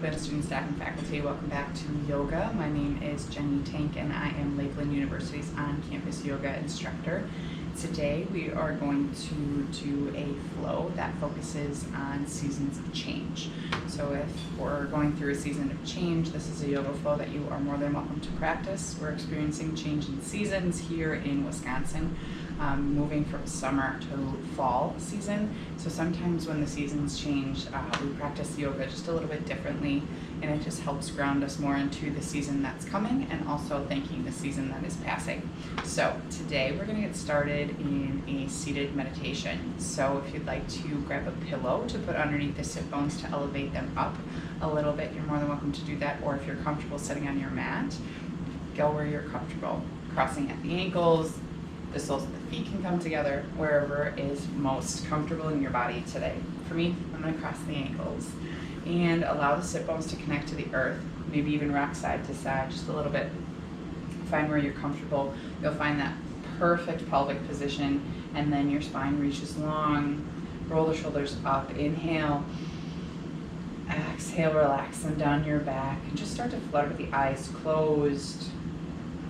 Lakeland student, staff, and faculty. Welcome back to yoga. My name is Jenny Tank and I am Lakeland University's on-campus yoga instructor. Today we are going to do a flow that focuses on seasons of change. So if we're going through a season of change, this is a yoga flow that you are more than welcome to practice. We're experiencing change in seasons here in Wisconsin, moving from summer to fall season. So sometimes when the seasons change, we practice yoga just a little bit differently, and it just helps ground us more into the season that's coming and also thanking the season that is passing. So today we're going to get started in a seated meditation. So if you'd like to grab a pillow to put underneath the sit bones to elevate them up a little bit, you're more than welcome to do that. Or if you're comfortable sitting on your mat, go where you're comfortable. Crossing at the ankles, the soles of the feet can come together, wherever is most comfortable in your body today. For me, I'm going to cross the ankles and allow the sit bones to connect to the earth, maybe even rock side to side just a little bit. Find where you're comfortable. You'll find that perfect pelvic position, and then your spine reaches long. Roll the shoulders up. Inhale. Exhale, relax them down your back, and just start to flutter with the eyes closed.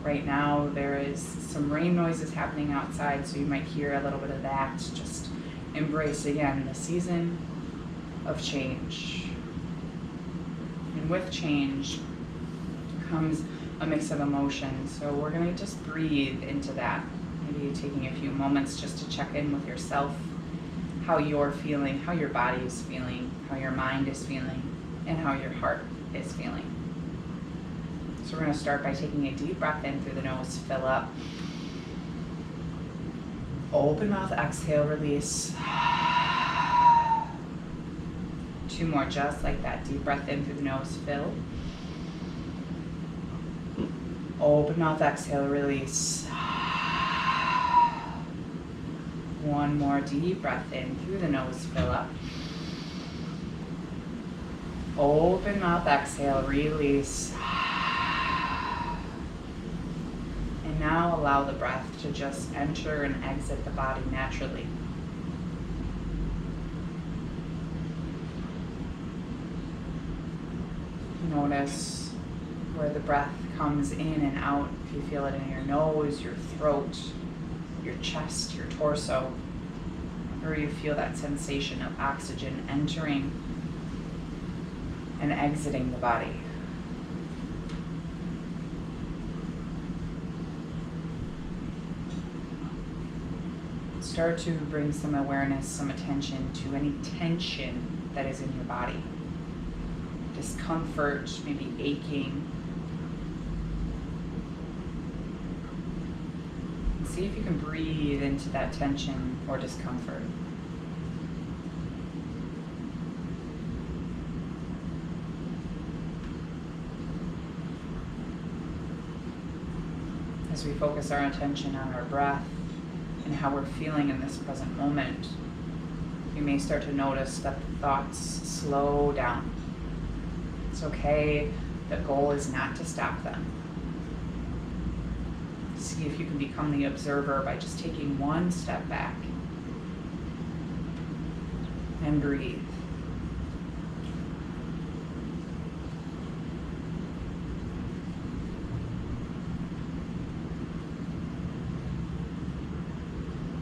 Right now there is some rain noises happening outside, so you might hear a little bit of that. Just embrace again the season of change. And with change comes a mix of emotions. So we're going to just breathe into that. Maybe taking a few moments just to check in with yourself, how you're feeling, how your body is feeling, how your mind is feeling, and how your heart is feeling. So we're going to start by taking a deep breath in through the nose, fill up. Open mouth, exhale, release. 2 more just like that. Deep breath in through the nose, fill. Open mouth, exhale, release. 1 more deep breath in through the nose, fill up. Open mouth, exhale, release. And now allow the breath to just enter and exit the body naturally. Notice where the breath comes in and out. If you feel it in your nose, your throat, your chest, your torso, or you feel that sensation of oxygen entering and exiting the body. Start to bring some awareness, some attention to any tension that is in your body. Discomfort, maybe aching. And see if you can breathe into that tension or discomfort. As we focus our attention on our breath and how we're feeling in this present moment, you may start to notice that the thoughts slow down. It's okay. The goal is not to stop them. See if you can become the observer by just taking 1 step back and breathe.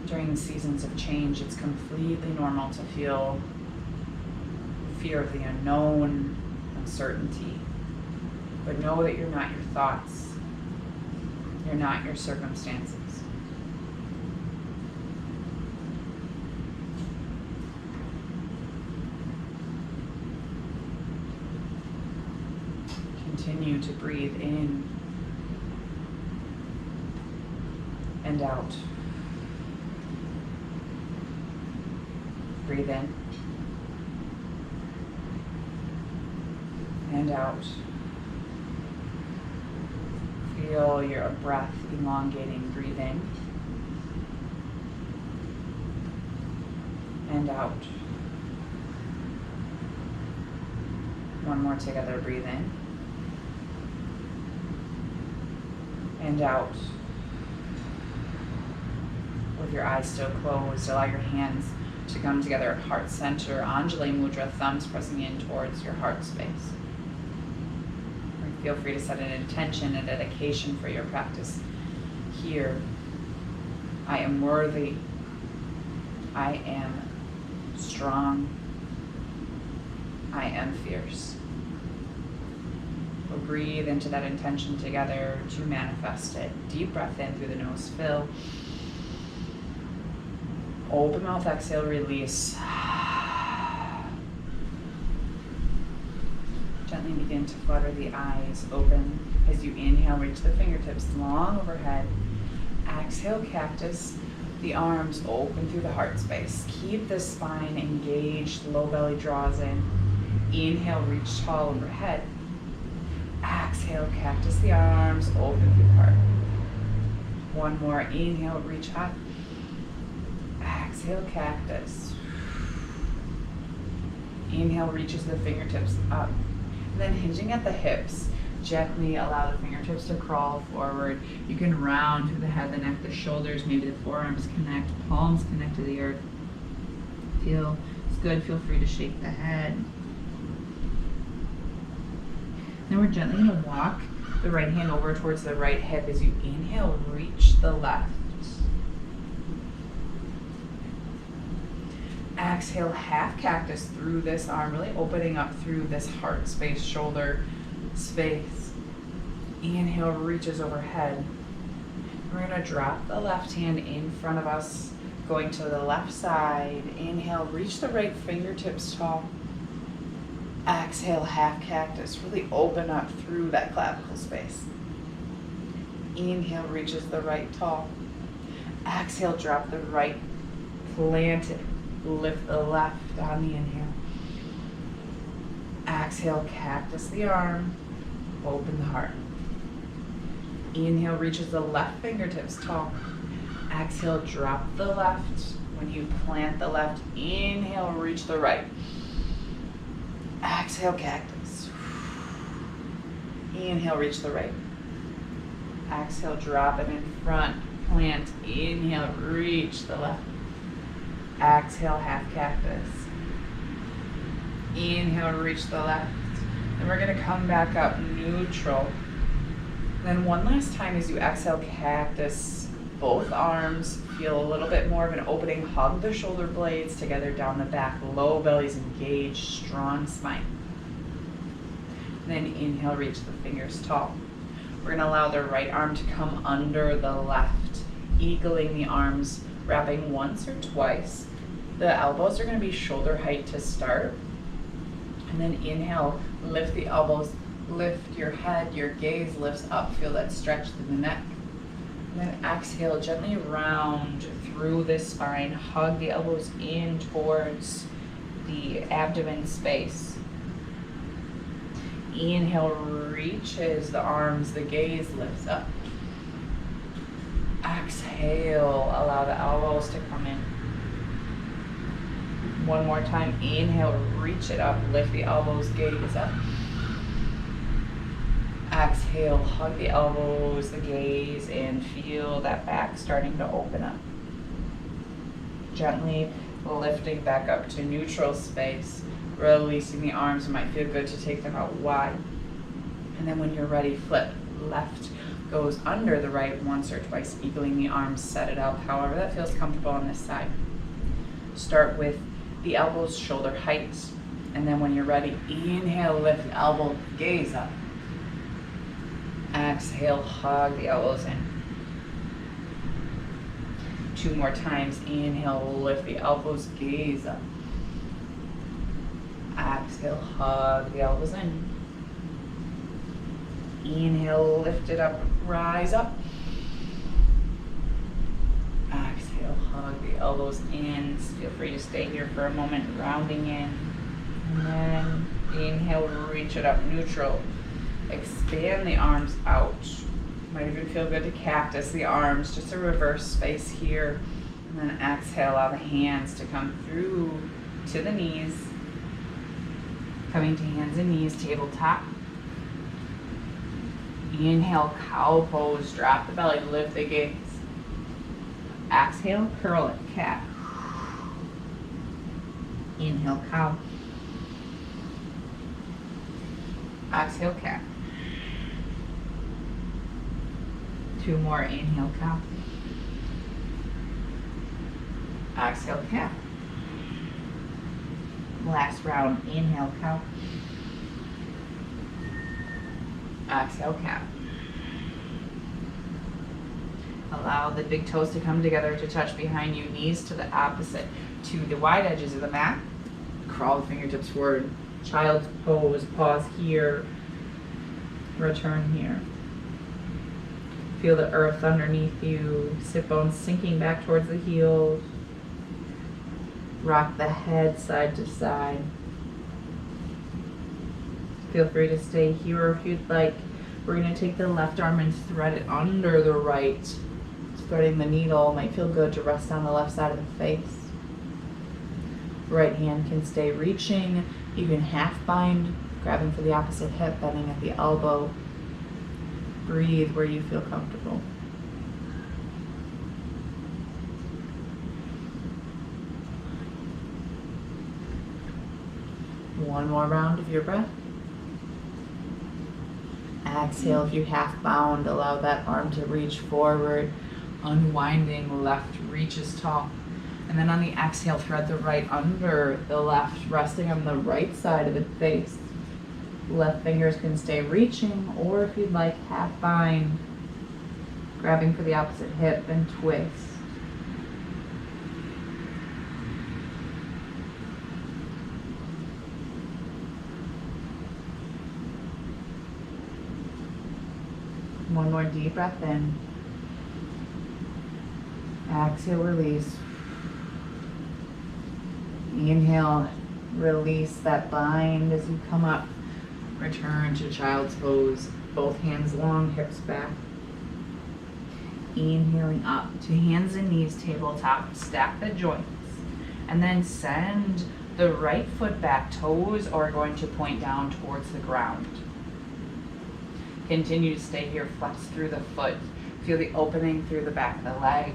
During the seasons of change, it's completely normal to feel fear of the unknown, uncertainty. But know that you're not your thoughts. You're not your circumstances. Continue to breathe in and out. Breathe in and out. Feel your breath elongating. Breathe in and out. 1 more together. Breathe in and out. With your eyes still closed, allow your hands to come together at heart center, Anjali Mudra, thumbs pressing in towards your heart space. feel free to set an intention, a dedication for your practice here. I am worthy. I am strong. I am fierce. We'll breathe into that intention together to manifest it. Deep breath in through the nose, fill. Open mouth, exhale, release. Gently begin to flutter the eyes open. As you inhale, reach the fingertips long overhead. Exhale, cactus. The arms open through the heart space. Keep the spine engaged, low belly draws in. Inhale, reach tall overhead. Exhale, cactus. The arms open through the heart. One more. Inhale, reach up. Exhale, cactus. Inhale, reaches the fingertips up. And then hinging at the hips, gently allow the fingertips to crawl forward. You can round through the head, the neck, the shoulders, maybe the forearms connect, palms connect to the earth. Feels good. Feel free to shake the head. Then we're gently going to walk the right hand over towards the right hip as you inhale, reach the left. Exhale, half cactus through this arm, really opening up through this heart space, shoulder space. Inhale, reaches overhead. We're going to drop the left hand in front of us, going to the left side. Inhale, reach the right fingertips tall. Exhale, half cactus. Really open up through that clavicle space. Inhale, reaches the right tall. Exhale, drop the right, plant it. Lift the left on the inhale. Exhale, cactus the arm. Open the heart. Inhale, reaches the left fingertips tall. Exhale, drop the left. When you plant the left, inhale, reach the right. Exhale, cactus. Inhale, reach the right. Exhale, drop it in front. Plant. Inhale, reach the left. Exhale, half cactus. Inhale, reach the left. Then we're going to come back up neutral. Then one last time as you exhale, cactus. Both arms feel a little bit more of an opening. Hug the shoulder blades together down the back. Low belly's engaged, strong spine. Then inhale, reach the fingers tall. We're going to allow the right arm to come under the left, eagling the arms, wrapping once or twice. The elbows are going to be shoulder height to start. And then inhale, lift the elbows, lift your head, your gaze lifts up, feel that stretch through the neck. And then exhale, gently round through the spine, hug the elbows in towards the abdomen space. Inhale, reaches the arms, the gaze lifts up. Exhale, allow the elbows to come in. One more time, inhale, reach it up, lift the elbows, gaze up. Exhale, hug the elbows, the gaze, and feel that back starting to open up. Gently lifting back up to neutral space, releasing the arms. It might feel good to take them out wide. And then when you're ready, flip. Left goes under the right once or twice, eagling the arms, set it up, however that feels comfortable on this side. Start with the elbows shoulder height, and then when you're ready, inhale, lift the elbow, gaze up. Exhale, hug the elbows in. Two more times, inhale, lift the elbows, gaze up. Exhale, hug the elbows in. Inhale, lift it up, rise up. Exhale, hug the elbows in. Feel free to stay here for a moment, rounding in. And then inhale, reach it up, neutral. Expand the arms out. Might even feel good to cactus the arms, just a reverse space here. And then exhale, allow the hands to come through to the knees. Coming to hands and knees, tabletop. Inhale, cow pose, drop the belly, lift the gaze. Exhale, curl it, cat. Inhale, cow. Exhale, cat. 2 more. Inhale, cow. Exhale, calf. Last round. Inhale, cow. Exhale, calf. Allow the big toes to come together to touch behind you, knees to the opposite, to the wide edges of the mat. Crawl the fingertips forward. Child's pose. Pause here. Return here. Feel the earth underneath you. Sit bones sinking back towards the heels. Rock the head side to side. Feel free to stay here if you'd like. We're going to take the left arm and thread it under the right. Threading the needle might feel good to rest on the left side of the face. Right hand can stay reaching. You can half bind, grabbing for the opposite hip, bending at the elbow. Breathe where you feel comfortable. One more round of your breath. Exhale if you half bound, allow that arm to reach forward, unwinding, left reaches tall. And then on the exhale, thread the right under the left, resting on the right side of the face. Left fingers can stay reaching, or if you'd like, half bind, grabbing for the opposite hip and twist. One more deep breath in. Exhale, release. Inhale, release that bind as you come up. Return to child's pose. Both hands long, hips back. Inhaling up to hands and knees, tabletop. Stack the joints. And then send the right foot back. Toes are going to point down towards the ground. Continue to stay here, flex through the foot. Feel the opening through the back of the leg.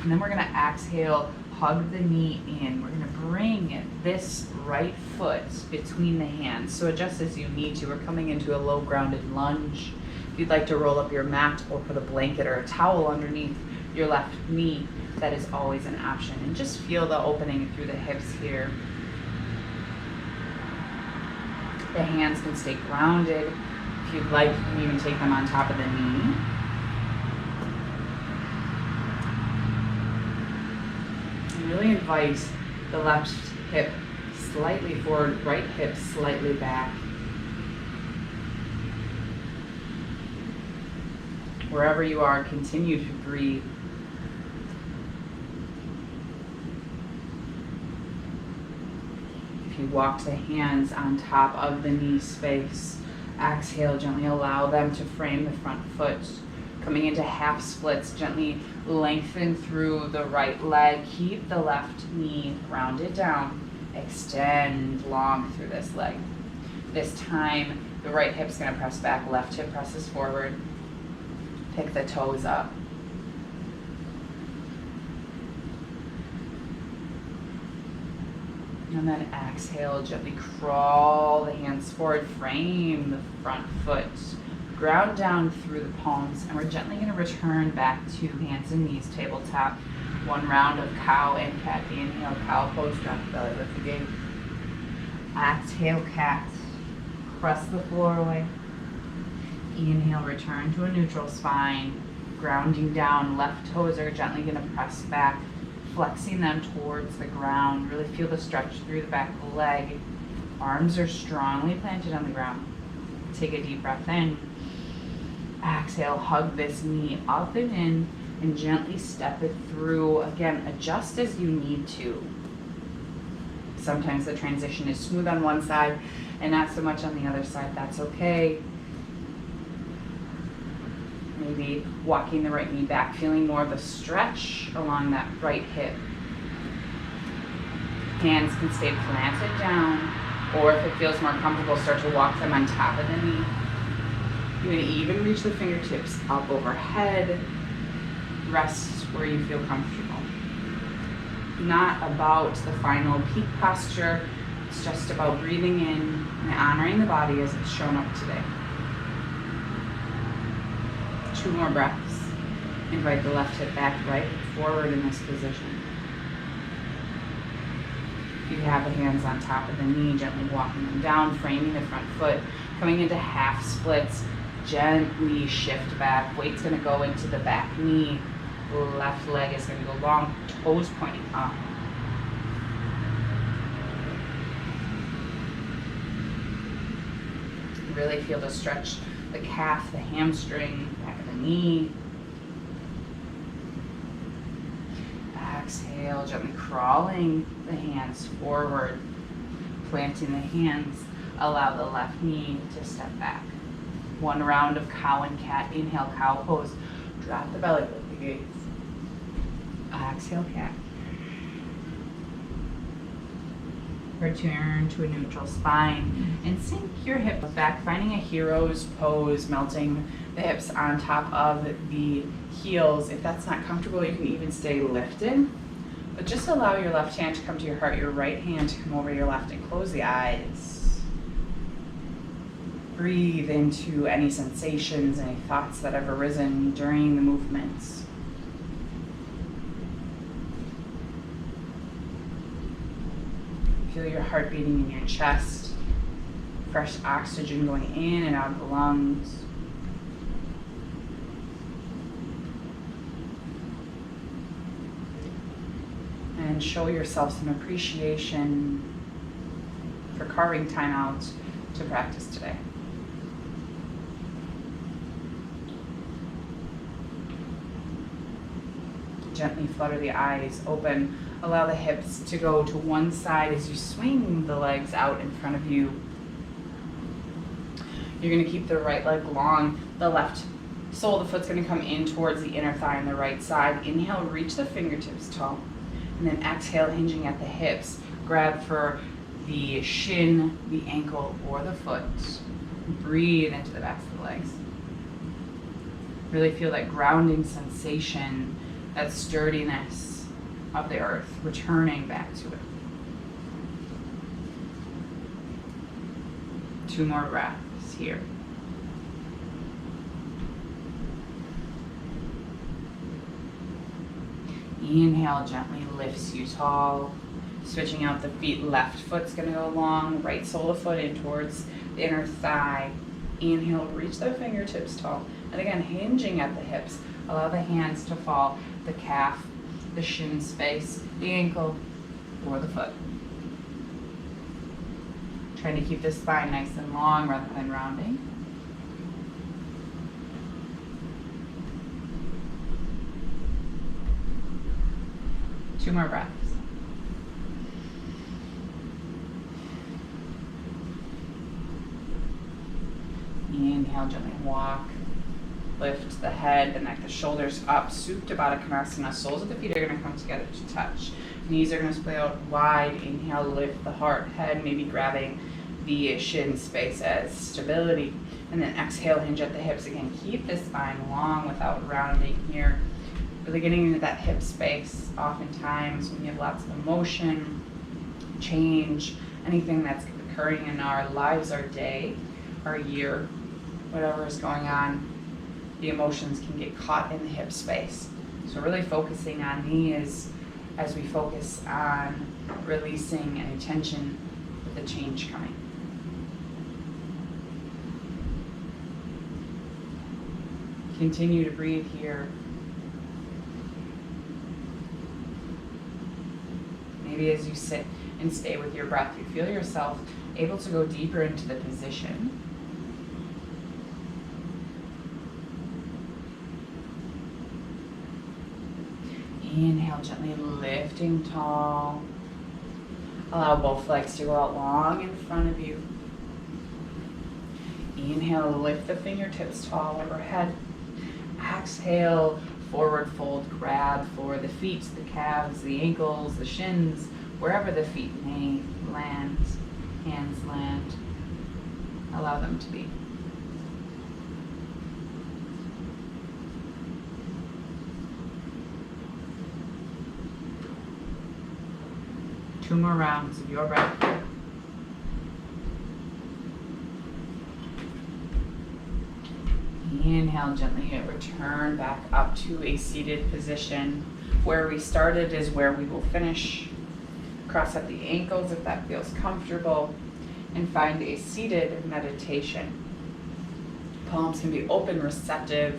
And then we're gonna exhale, hug the knee in. We're gonna bring this right foot between the hands. So adjust as you need to. We're coming into a low grounded lunge. If you'd like to roll up your mat or put a blanket or a towel underneath your left knee, that is always an option. And just feel the opening through the hips here. The hands can stay grounded. If you'd like, you can even take them on top of the knee. And really invite the left hip slightly forward, right hip slightly back. Wherever you are, continue to breathe. You walk the hands on top of the knee space. Exhale, gently allow them to frame the front foot. Coming into half splits, gently lengthen through the right leg. Keep the left knee rounded down. Extend long through this leg. This time, the right hip's gonna press back, left hip presses forward. Pick the toes up. And then exhale, gently crawl the hands forward, frame the front foot, ground down through the palms, and we're gently going to return back to hands and knees, tabletop. One round of cow and cat. Inhale, cow pose, drop the belly, lift the gaze. Exhale, cat. Press the floor away. Inhale, return to a neutral spine. Grounding down, left toes are gently going to press back, flexing them towards the ground. Really feel the stretch through the back of the leg. Arms are strongly planted on the ground. Take a deep breath in. Exhale, hug this knee up and in, and gently step it through. Again, adjust as you need to. Sometimes the transition is smooth on one side and not so much on the other side. That's okay. Maybe walking the right knee back, feeling more of a stretch along that right hip. Hands can stay planted down, or if it feels more comfortable, start to walk them on top of the knee. You can even reach the fingertips up overhead. Rest where you feel comfortable. Not about the final peak posture. It's just about breathing in and honoring the body as it's shown up today. 2 more breaths. Invite the left hip back, right forward in this position. If you have the hands on top of the knee, gently walking them down, framing the front foot, coming into half splits, gently shift back. Weight's gonna go into the back knee. Left leg is gonna go long, toes pointing up. Really feel the stretch, the calf, the hamstring, back of the knee. Exhale, gently crawling the hands forward, planting the hands. Allow the left knee to step back. 1 round of cow and cat. Inhale, cow pose. Drop the belly, lift the gaze. Exhale, cat. Return to a neutral spine and sink your hips back, finding a hero's pose, melting the hips on top of the heels. If that's not comfortable, you can even stay lifted, but just allow your left hand to come to your heart, your right hand to come over your left, and close the eyes. Breathe into any sensations, any thoughts that have arisen during the movements. Feel your heart beating in your chest, fresh oxygen going in and out of the lungs. And show yourself some appreciation for carving time out to practice today. Gently flutter the eyes open. Allow the hips to go to one side as you swing the legs out in front of you. You're going to keep the right leg long. The left sole of the foot's going to come in towards the inner thigh on the right side. Inhale, reach the fingertips tall. And then exhale, hinging at the hips. Grab for the shin, the ankle, or the foot. Breathe into the backs of the legs. Really feel that grounding sensation, that sturdiness of the earth, returning back to it. 2 more breaths here. Inhale, gently lifts you tall. Switching out the feet, left foot's gonna go long, right sole of foot in towards the inner thigh. Inhale, reach the fingertips tall. And again, hinging at the hips. Allow the hands to fall, the calf, the shin space, the ankle, or the foot. Trying to keep the spine nice and long rather than rounding. Two more breaths. Inhale, gently walk. Lift the head, the neck, the shoulders up. Supta Baddha Konasana. Soles of the feet are going to come together to touch. Knees are going to splay out wide. Inhale, lift the heart, head, maybe grabbing the shin space as stability. And then exhale, hinge at the hips again. Keep the spine long without rounding here. Really getting into that hip space. Oftentimes when you have lots of emotion, change, anything that's occurring in our lives, our day, our year, whatever is going on, the emotions can get caught in the hip space. So really focusing on these as we focus on releasing any tension with the change coming. Continue to breathe here. Maybe as you sit and stay with your breath, you feel yourself able to go deeper into the position. Inhale, gently lifting tall. Allow both legs to go out long in front of you. Inhale, lift the fingertips tall overhead. Exhale, forward fold, grab for the feet, the calves, the ankles, the shins, wherever the feet may land, hands land. Allow them to be. Two more rounds of your breath. Inhale, gently return back up to a seated position. Where we started is where we will finish. Cross up the ankles if that feels comfortable, and find a seated meditation. Palms can be open, receptive,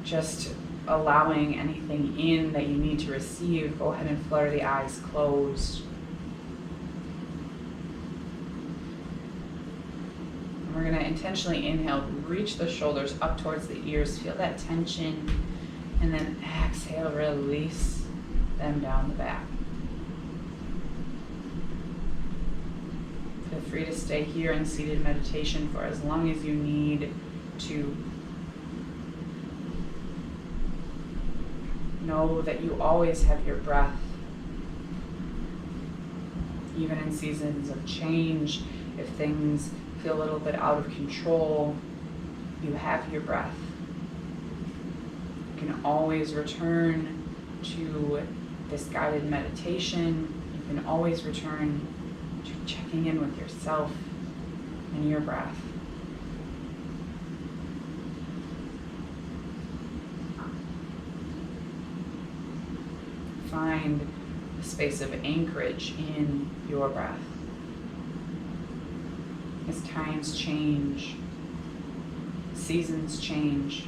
just allowing anything in that you need to receive. Go ahead and flutter the eyes closed. And we're going to intentionally inhale, reach the shoulders up towards the ears, feel that tension, and then exhale, release them down the back. Feel free to stay here in seated meditation for as long as you need to. Know that you always have your breath. Even in seasons of change, if things feel a little bit out of control, you have your breath. You can always return to this guided meditation. You can always return to checking in with yourself and your breath. Find a space of anchorage in your breath. As times change, seasons change,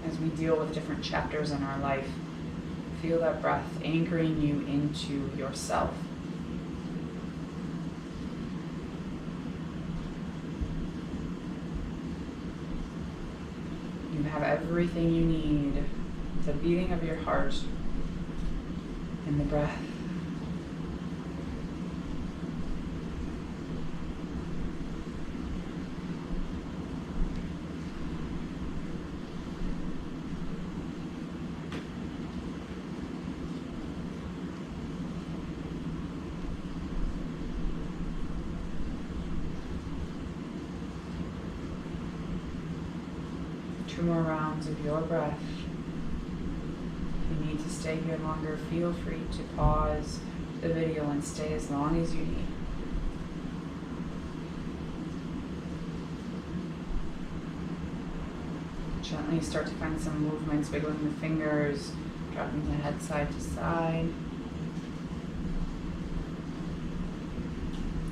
as we deal with different chapters in our life, feel that breath anchoring you into yourself. You have everything you need, the beating of your heart, and the breath. Two more rounds of your breath. If you need to stay here longer, feel free to pause the video and stay as long as you need. Gently start to find some movements, wiggling the fingers, dropping the head side to side.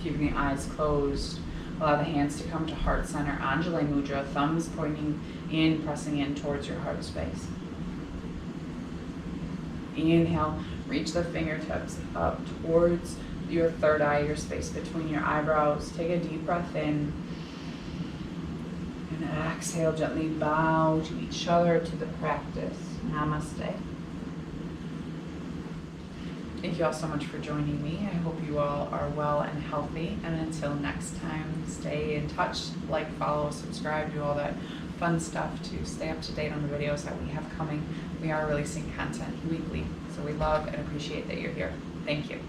Keeping the eyes closed. Allow the hands to come to heart center, Anjali Mudra, thumbs pointing in, pressing in towards your heart space. Inhale, reach the fingertips up towards your third eye, your space between your eyebrows. Take a deep breath in. And exhale, gently bow to each other, to the practice. Namaste. Thank you all so much for joining me. I hope you all are well and healthy. And until next time, stay in touch, like, follow, subscribe, do all that fun stuff to stay up to date on the videos that we have coming. We are releasing content weekly, so we love and appreciate that you're here. Thank you.